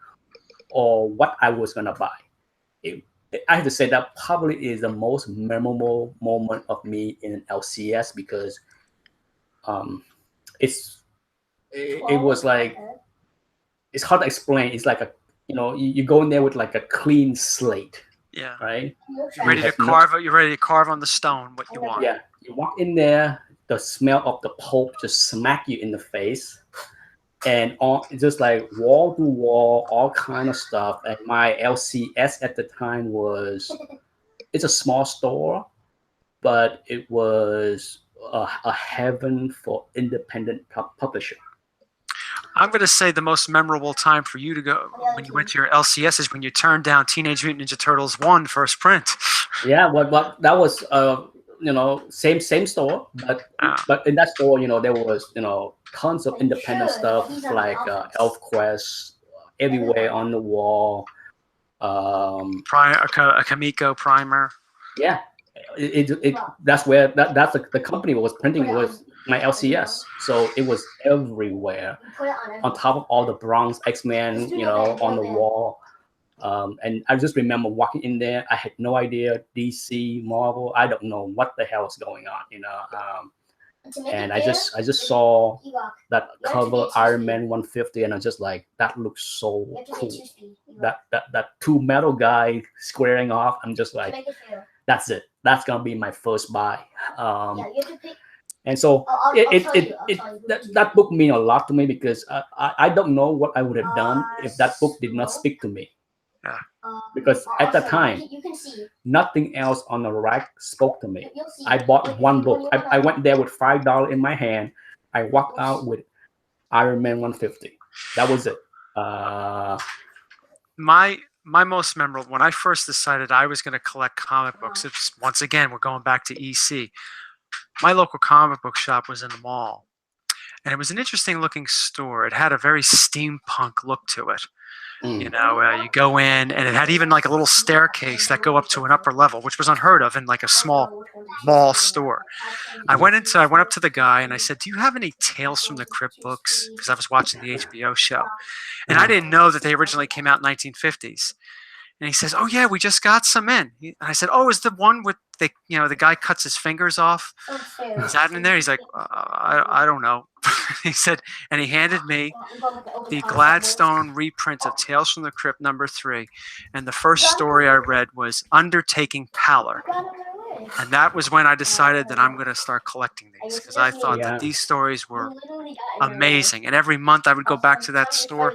or what I was gonna buy. I have to say that probably is the most memorable moment of me in LCS because it was like, it's hard to explain. It's like you go in there with like a clean slate. Yeah. Right. You're ready to carve. You're ready to carve on the stone what you want. Yeah. You walk in there, the smell of the pulp just smack you in the face, and just like wall to wall, all kind of stuff. And my LCS at the time it's a small store, but it was a heaven for independent publisher. I'm going to say the most memorable time for you to go when you went to your LCS is when you turned down Teenage Mutant Ninja Turtles 1 first print. Yeah, but that was same store, but in that store there was tons of independent stuff like ElfQuest everywhere on the wall. A Kamiko primer. Yeah, that's where that's the company was printing was my LCS, so it was everywhere. On top of all the Bronx X-Men, on the wall. And I just remember walking in there. I had no idea DC, Marvel. I don't know what the hell was going on. and I just saw Ewok. that You have to cover get 2 Iron speed. Man 150, and I was just like, that looks so You have to cool. get 2 speed. Ewok. That two metal guy squaring off. I'm just To like, make it fair. that's it. That's gonna be my first buy. Yeah, you have to pick. And so I'll tell you. I'll tell you. that book mean a lot to me because I don't know what I would have done if that book did not Smoke. speak to me. Um, Because I'll at the show you. time, You can see. nothing else on the rack spoke to me. You'll see. I bought Like, one when book. you I wanna- went there with $5 in my hand. I walked out with Iron Man 150. That was it. My most memorable, when I first decided I was going to collect comic books, it's once again we're going back to EC. My local comic book shop was in the mall, and it was an interesting looking store. It had a very steampunk look to it. You know, you go in, and it had even like a little staircase that go up to an upper level, which was unheard of in like a small mall store. I went up to the guy and I said, "Do you have any Tales from the Crypt books?" Because I was watching the HBO show, and I didn't know that they originally came out in 1950s. And he says, "Oh yeah, we just got some in." And I said, "Oh, is the one with the the guy cuts his fingers off? Is that in there?" He's like, I don't know." He said, and he handed me the Gladstone reprint of Tales from the Crypt #3, and the first story I read was Undertaking Pallor. And that was when I decided that I'm going to start collecting these, because I thought Yeah. that these stories were amazing. And every month I would go back to that store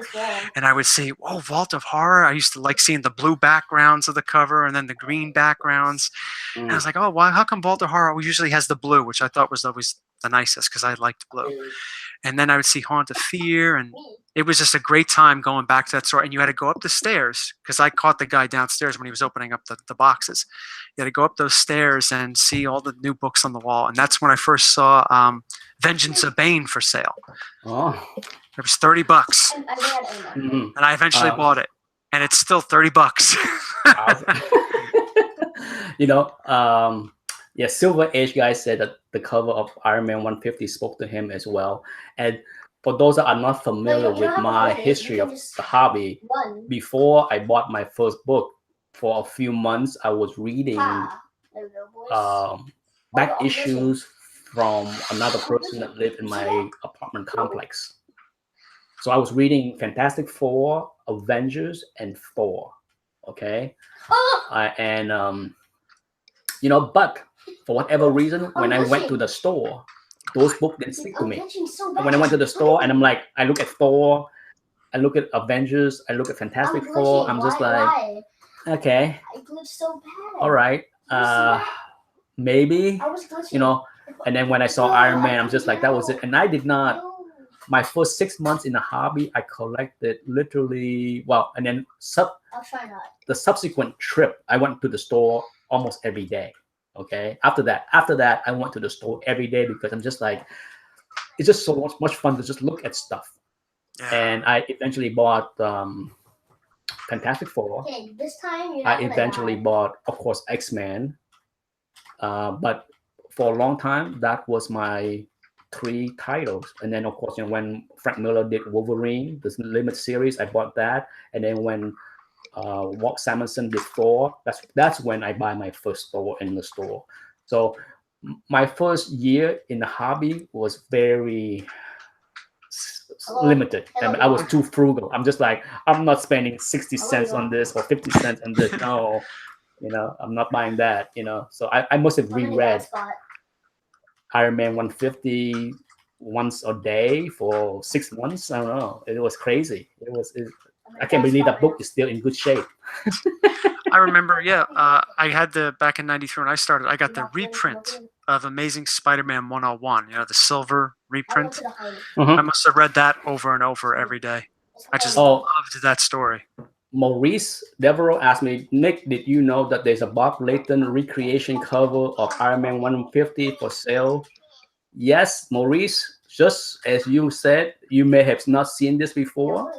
and I would see, oh, Vault of Horror. I used to like seeing the blue backgrounds of the cover and then the green backgrounds. And I was like, oh, why? How come Vault of Horror usually has the blue, which I thought was always the nicest because I liked blue. And then I would see Haunt of Fear, and it was just a great time going back to that store. And you had to go up the stairs because I caught the guy downstairs when he was opening up the boxes. You had to go up those stairs and see all the new books on the wall. And that's when I first saw Vengeance of Bane for sale. Oh. It was $30, Mhm. and I eventually bought it, and it's still $30. You know, yeah, Silver Age guy said that the cover of Iron Man 150 spoke to him as well. And for those that are not familiar with my history of the hobby, before I bought my first book, for a few months I was reading back issues from another person that lived in my apartment complex. So I was reading Fantastic Four, Avengers, and Thor. Okay, you know, but for whatever reason, when I went to the store, those books didn't stick to me. When I went to the store and I'm like, I look at Thor, I look at Avengers, I look at Fantastic Four, I'm just like, okay, all right, maybe, you know. And then when I saw Iron Man, I'm just like, that was it. And I did not. My first 6 months in the hobby, I collected literally, well, and then the subsequent trip, I went to the store almost every day. Okay. After that, I went to the store every day because I'm just like, it's just so much fun to just look at stuff. Yeah. And I eventually bought Fantastic Four. I eventually bought, of course, X-Men. But for a long time, that was my 3 titles. And then, of course, you know, when Frank Miller did Wolverine, this limited series, I bought that. And then when Walt Simonson did Thor, that's when I buy my first Thor in the store. So my first year in the hobby was very limited. I mean, I was too frugal. I'm just like, I'm not spending 60 cents on this or 50 cents on this. No, you know, I'm not buying that, you know. So I must have reread Iron Man 150 once a day for 6 months. I don't know. It was crazy. I can't believe that book is still in good shape. I remember, yeah, I had back in '93 when I started, I got the reprint of Amazing Spider-Man 101, you know, the silver reprint. I must have read that over and over every day. I just loved that story. Maurice Devereaux asked me, Nick, did you know that there's a Bob Layton recreation cover of Iron Man 150 for sale? Yes, Maurice, just as you said, you may have not seen this before.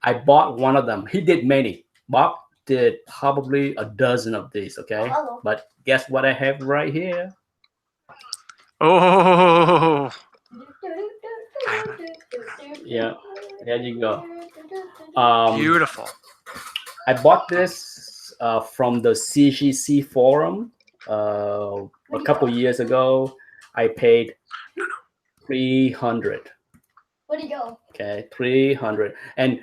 I bought one of them. He did many. Bob did probably a dozen of these, okay? But guess what I have right here? Oh, Yeah, there you go. beautiful. I bought this from the CGC forum a couple years ago. I paid 300. Where'd he go? Okay, 300, and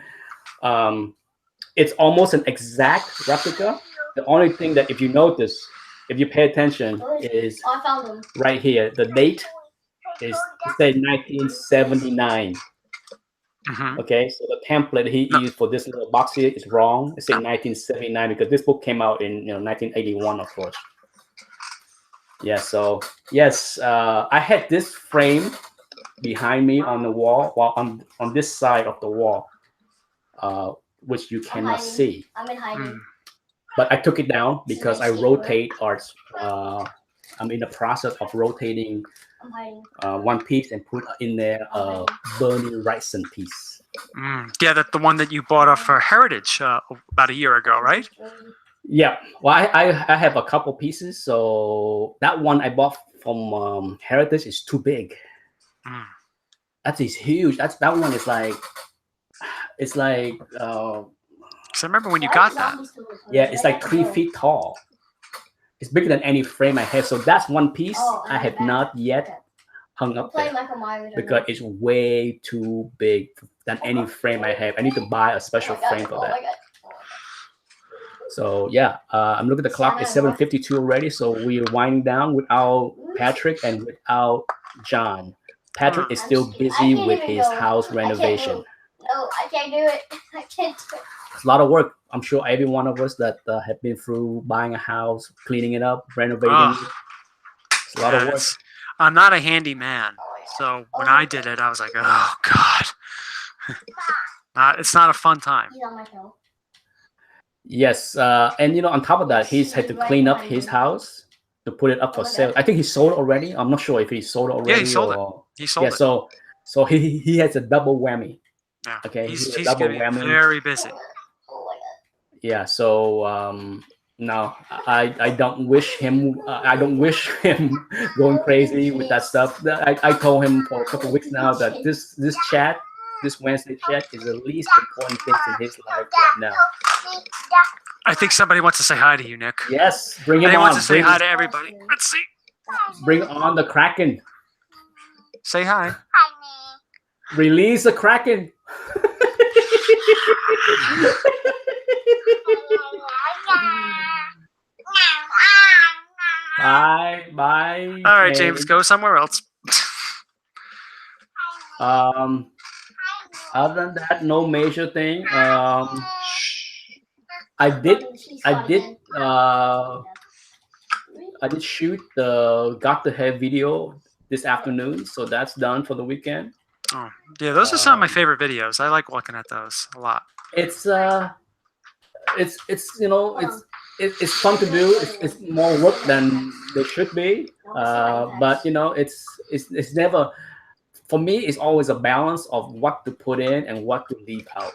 it's almost an exact replica. The only thing that, if you notice, if you pay attention, is Oh, I found him. right here. The date is, it say 1979. Mhm. Okay, so the template he used for this little box here is wrong. It said 1979 because this book came out in 1981, of course. Yeah, so yes, I had this frame behind me on the wall, while on this side of the wall, which you cannot hiding. see. I'm in hiding. But I took it down because I rotate arts. I'm in the process of rotating I'm hiding. one piece and put in there a Bernie Wrightson piece. Yeah, that the one that you bought off for Heritage about a year ago, right? Yeah, well, I have a couple pieces. So that one I bought from Heritage is too big. That is huge. That one is like, it's like. So I remember when you got that. Yeah, it's like 3 feet tall. It's bigger than any frame I have. So that's one piece I have not yet hung up there because it's way too big than any frame I have. I need to buy a special frame for that. So yeah, I'm looking at the clock. It's 7:52 already. So we're winding down without Patrick and without John. Patrick is still busy with his house renovation. No, I can't do it. I can't do it. It's a lot of work. I'm sure every one of us that have been through buying a house, cleaning it up, renovating it. It's a lot of work. I'm not a handy man, so when I did it, I was like, oh God. It's not a fun time. He's on my hill. Yes, and on top of that, he's had to clean up his house to put it up for sale. I think he sold it already. I'm not sure if he sold it already. Yeah, he sold it. He sold it. So he has a double whammy. Yeah. Okay, he's double getting whammy. very busy. Yeah, so no, I don't wish him. I don't wish him going crazy with that stuff. I told him for a couple of weeks now that this Wednesday chat is the least important thing in his life right now. I think somebody wants to say hi to you, Nick. Yes, bring him on. They want to say hi to everybody. Let's see. Bring on the Kraken. Say hi. Release the Kraken. Bye. All right, James, go somewhere else. Other than that, no major thing. I did shoot the Got the Hair video this afternoon, so that's done for the weekend. Oh, yeah, those are some of my favorite videos. I like looking at those a lot. It's fun to do. It's more work than they should be, but it's never. For me, it's always a balance of what to put in and what to leave out.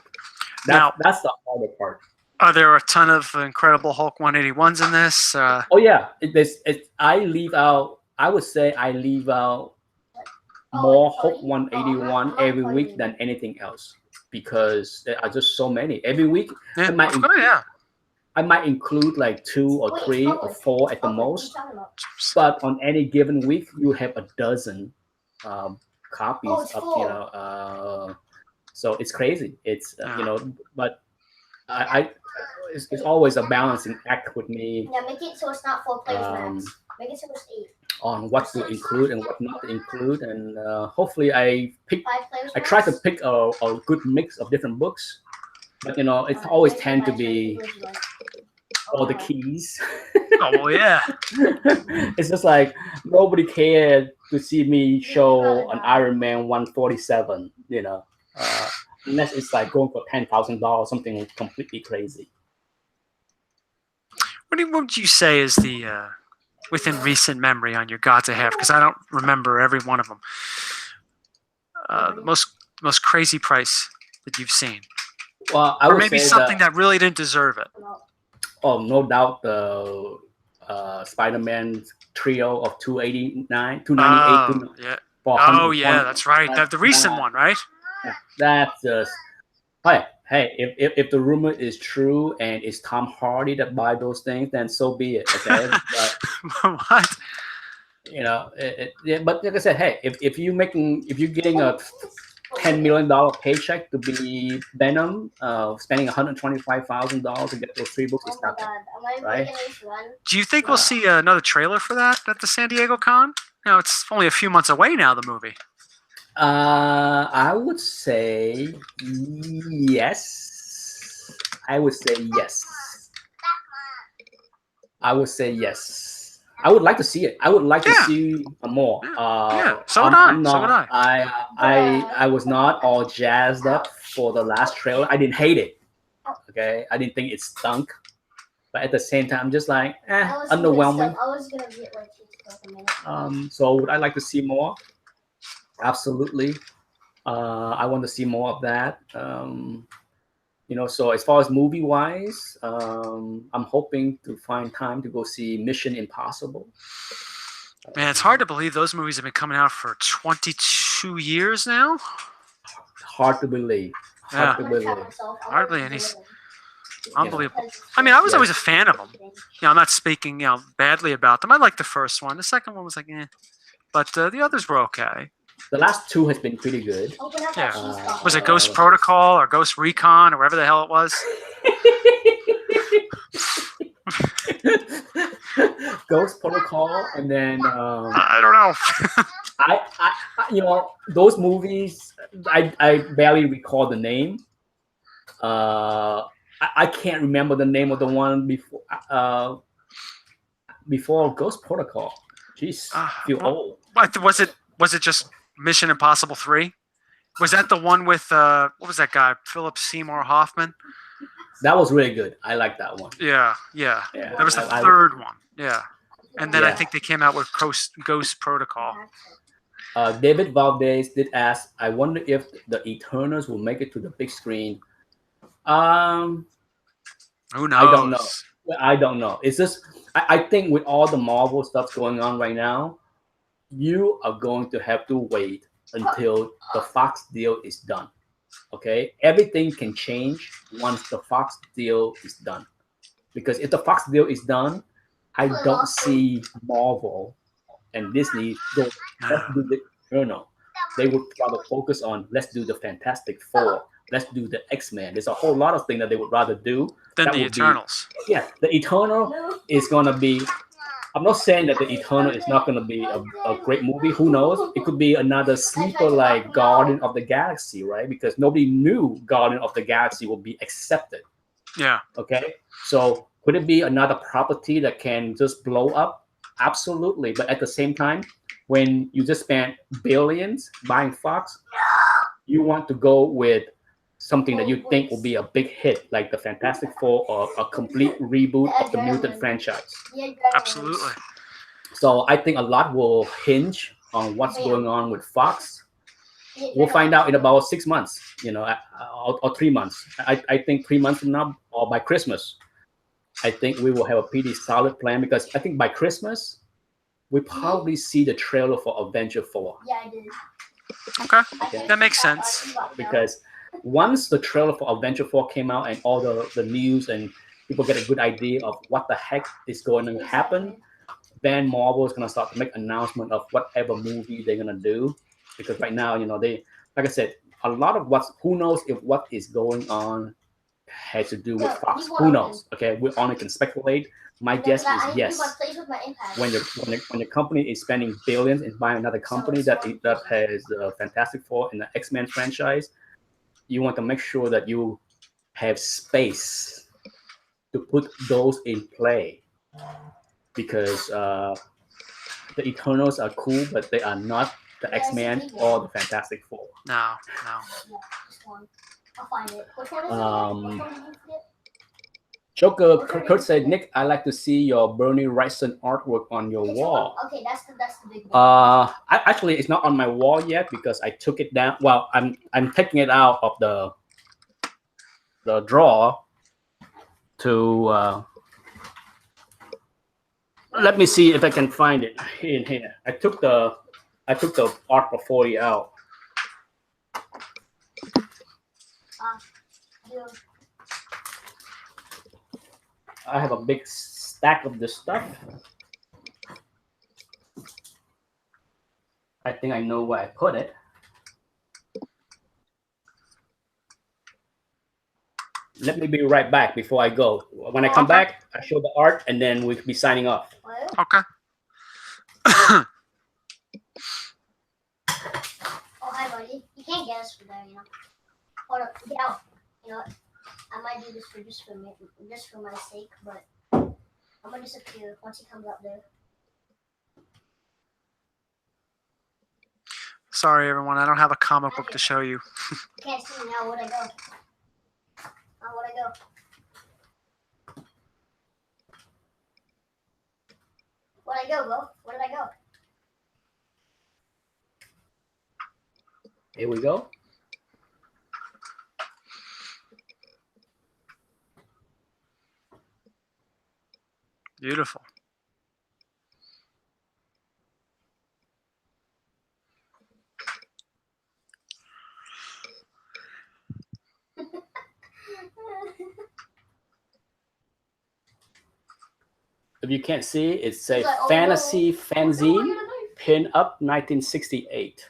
That's the harder part. Are there a ton of Incredible Hulk 181s in this? Oh yeah, I leave out. I would say I leave out more Hulk 181 every week than anything else because there are just so many every week. Yeah. I might include like 2 or 3 or 4 at the most, but on any given week you have a dozen copies of so it's crazy. It's but it's always a balancing act with me. Yeah, make it so it's not 4 players max. Make it so it's 8. On what to include and what not to include, and hopefully I try to pick a good mix of different books, but it's always tend to be all the keys. Oh yeah. It's just like nobody cared to see me show an Iron Man 147, unless it's like going for $10,000, something completely crazy. What would you say is the within recent memory on your Gods of Hair? Because I don't remember every one of them. The most crazy price that you've seen. Well, I would or maybe say something that really didn't deserve it. Oh, no doubt the Spider-Man trio of 298. Yeah. Oh yeah, that's right. The recent one, right? That's just hey. If the rumor is true and it's Tom Hardy that buy those things, then so be it. Okay. But, what? Yeah, but like I said, hey, if you're getting a $10 million paycheck to be Venom, spending $125,000 to get those 3 books is Oh my nothing. god, am I right? making this run? Do you think we'll see another trailer for that at the San Diego Con? It's only a few months away now. The movie. I would say yes. I would say yes. I would say yes. I would like to see it. I would like to Yeah. see more. Yeah, so would I'm I. So would not. I. I was not all jazzed up for the last trailer. I didn't hate it. Okay, I didn't think it stunk, but at the same time, I'm just like, underwhelming. I was gonna get like for a minute. So would I like to see more? Absolutely. I want to see more of that. So as far as movie wise, I'm hoping to find time to go see Mission Impossible. Man, it's hard to believe those movies have been coming out for 22 years now. Hard to believe. Hard to believe. Hardly any. Unbelievable. I mean, I was always a fan of them. I'm not speaking, badly about them. I liked the first one. The second one was like, but the others were okay. The last two has been pretty good. Yeah. Was it Ghost Protocol or Ghost Recon or whatever the hell it was? Ghost Protocol, and then I don't know. I those movies, I barely recall the name. I can't remember the name of the one before Ghost Protocol. Jeez, I feel old. Was it just Mission Impossible 3? Was that the one with what was that guy? Philip Seymour Hoffman? That was really good. I like that one. Yeah. That was the third one. Yeah. And then I think they came out with Ghost Protocol. David Valdez did ask, I wonder if the Eternals will make it to the big screen. Who knows? I don't know. It's just, I think with all the Marvel stuff going on right now, you are going to have to wait until the Fox deal is done. Okay? Everything can change once the Fox deal is done. Because if the Fox deal is done, I don't see Marvel and Disney go, let's do the Eternal. They would rather focus on, let's do the Fantastic Four. Let's do the X-Men. There's a whole lot of things that they would rather do. Than the Eternals. The Eternal is going to be, I'm not saying that the Eternal is not going to be a great movie. Who knows? It could be another sleeper like Guardian of the Galaxy, right? Because nobody knew Guardian of the Galaxy would be accepted. Yeah. Okay. So could it be another property that can just blow up? Absolutely. But at the same time, when you just spent billions buying Fox, you want to go with something that you think will be a big hit, like the Fantastic Four or a complete reboot of the Mutant franchise. Absolutely. So I think a lot will hinge on what's going on with Fox. We'll find out in about 6 months, or 3 months. I think 3 months from now, or by Christmas, I think we will have a pretty solid plan, because I think by Christmas, we probably see the trailer for Avenger 4. Yeah, I did. Okay. That makes sense. Because once the trailer for Avenger 4 came out and all the news and people get a good idea of what the heck is going to happen, then Marvel is going to start to make announcement of whatever movie they're going to do. Because right now, they, like I said, a lot of who knows if what is going on has to do with Fox. Who knows? Okay, we only can speculate. My guess is yes. When the company is spending billions in buying another company that has the Fantastic Four and the X-Men franchise, you want to make sure that you have space to put those in play, because the Eternals are cool, but they are not the X-Men or the Fantastic Four. No. I'll find it. Which one is it? Joker Kurt said, Nick, I like to see your Bernie Wrightson artwork on your wall. Okay, that's the big one. Actually, it's not on my wall yet because I took it down. Well, I'm taking it out of the drawer to let me see if I can find it in here. I took the art portfolio out. I have a big stack of this stuff. I think I know where I put it. Let me be right back before I go. When I come Okay. back, I show the art, and then we'll be signing off. Well, Okay. oh hi buddy. You can't get us for that, you know. Hold up, get out. You know what? I might do this for just for my sake, but I'm gonna disappear once he comes up there. Sorry, everyone. I don't have a comic book to show you. You can't see me now. Where'd I go? Where'd I go? Where'd I go, bro? Where did I go? Here we go. Beautiful. If you can't see, it says like, oh, Fantasy no. Fanzine, Oh, no. Pin Up 1968.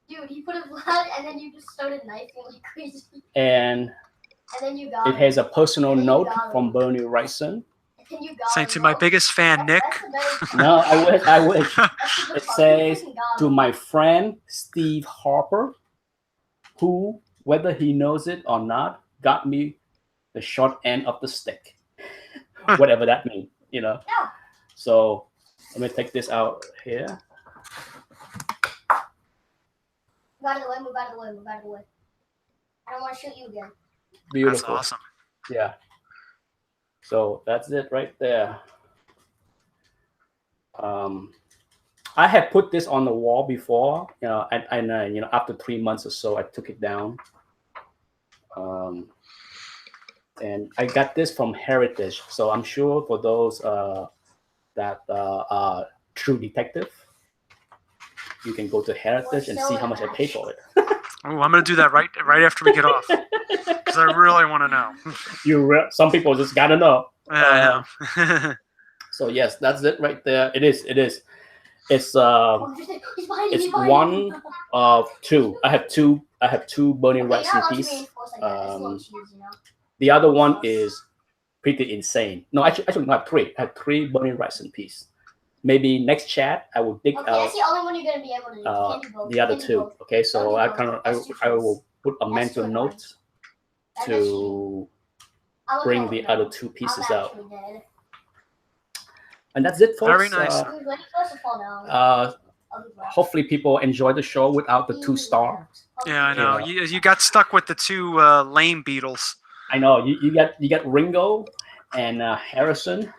Dude, you put it loud and then you just started knifing like crazy. And then you got it has a personal And you note got from him. Bernie Wrightson. And then you got Saying him, to my bro. biggest fan, Nick. That's the No, I wish. That's the It fuck. says, You freaking got To him. my friend Steve Harper, who, whether he knows it or not, got me the short end of the stick. Whatever that means, you know. No. So let me take this out here. Move out of the way, move out of the way, move out of the way. I don't want to shoot you again. Beautiful. That's awesome. Yeah. So that's it right there. I had put this on the wall before, you know, and you know, after 3 months or so, I took it down. And I got this from Heritage, so I'm sure for those that are true detective, you can go to Heritage and see how much I paid for it. Oh, I'm gonna do that right after we get off, because I really want to know. Some people just gotta know. Yeah, I know. So yes, that's it right there. It is. It's Oh, he's behind you, it's he's behind one you. of two. I have two Bernie Okay, Wrightson you're not allowed to piece. reinforce like that. That's a little cheese, you know? The other one is pretty insane. No, actually not three. I have three Bernie Wrightson piece. Maybe next chat I will dig Okay, out that's the only one you're gonna be able to do. You can't do both. the You other can't do two. both. Okay, so Don't do both. That's too I will close. put a That's mental too note advanced. That's to I'm bring gonna the go. other two pieces I'm out. actually dead. And that's it, folks. Very nice. Dude, when he goes to fall down, I'll be back. Hopefully people enjoy the show without the 2-star. Yeah, I know. Yeah. You got stuck with the two lame Beatles. I know you got Ringo and Harrison.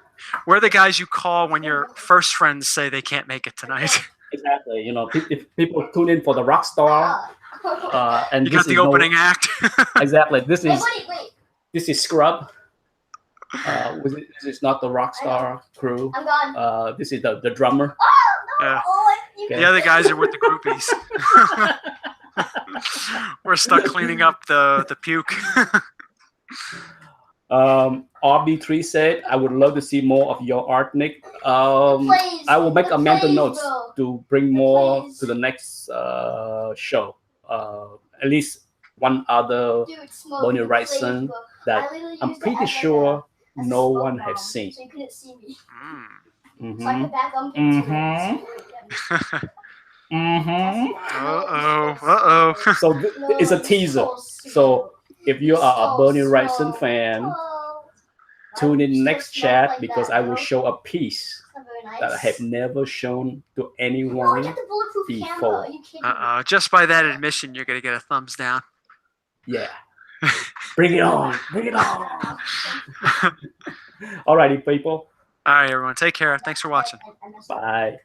We're the guys you call when your first friends say they can't make it tonight. Exactly. You know, if people tune in for the rock star, and You this got the is opening act. exactly. This Wait, is wait. this is Scrub. This is not the rock star crew. I'm gone. This is the drummer. Oh, no. Yeah. Oh, you Okay. The other guys are with the groupies. We're stuck cleaning up the puke. RB3 said, "I would love to see more of your art, Nick. Please, I will make a mental please, notes bro. to bring more Please. to the next show. At least one other Dude, smoke. Bernie Please, Wrightson bro. that I literally I'm used it pretty as like sure a no smoke one bomb, has seen. So you couldn't see me. Mm. So I Mhm. could back up Mhm. Uh-oh. So it's a teaser. So if you are a Bernie Wrightson fan, tune in next chat because I will show a piece that I have never shown to No, anyone. get the bulletproof camera. before. Are you kidding me? Uh-oh. Just by that admission, you're going to get a thumbs down. Yeah. Bring it on. Bring it on. Alrighty, people. All right, everyone. Take care. Thanks for watching. I messed up. Bye.